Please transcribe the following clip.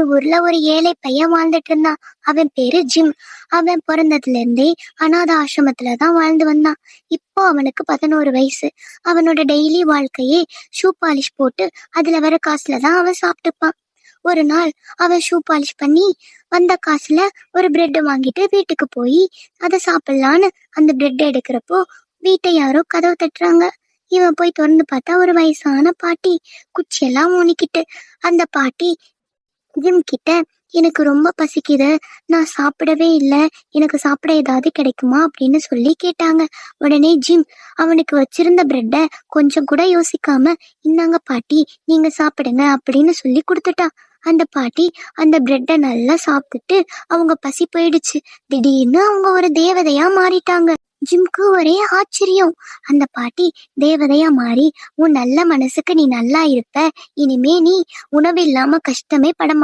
ஒரு ஊர்ல ஒரு ஏழை பையன் வாழ்ந்துட்டு இருந்தான். அவன் பேரு ஜிம். அவன் பிறந்ததுல இருந்தே அனாத ஆசிரமத்துலதான் வாழ்ந்து வந்தான். இப்போ அவனுக்கு 11 வயசு. அவனோட டெய்லி வாழ்க்கையே ஷூ பாலிஷ் போட்டு அதுல வர காசுலதான் அவன் சாப்பிட்டுப்பான். ஒரு நாள் அவன் ஷூ பாலிஷ் பண்ணி வந்த காசுல ஒரு பிரெட் வாங்கிட்டு வீட்டுக்கு போய் அதை சாப்பிடலான்னு அந்த பிரெட் எடுக்கிறப்போ வீட்டை யாரோ கதவு தட்டுறாங்க. இவன் போய் திறந்து பார்த்தா ஒரு வயசான பாட்டி, குச்சியெல்லாம் ஊனிக்கிட்டு. அந்த பாட்டி ஜிம் கிட்ட, எனக்கு ரொம்ப பசிக்குது, நான் சாப்பிடவே இல்லை, எனக்கு சாப்பிட ஏதாவது கிடைக்குமா அப்படின்னு சொல்லி கேட்டாங்க. உடனே ஜிம் அவனுக்கு வச்சிருந்த பிரெட்டை கொஞ்சம் கூட யோசிக்காம, இந்தாங்க பாட்டி, நீங்க சாப்பிடுங்க அப்படின்னு சொல்லி கொடுத்துட்டான். அந்த பாட்டி அந்த பிரெட்டை நல்லா சாப்பிட்டுட்டு அவங்க பசி போயிடுச்சு. திடீர்னு அவங்க ஒரு தேவதையா மாறிட்டாங்க. ஜிம்க்கு ஒரே ஆச்சரியம். அந்த பாட்டி தேவதையா மாறி, உன் நல்ல மனசுக்கு நீ நல்லா இருப்ப, இனிமே நீ உணவு இல்லாம கஷ்டமே படமாட்ட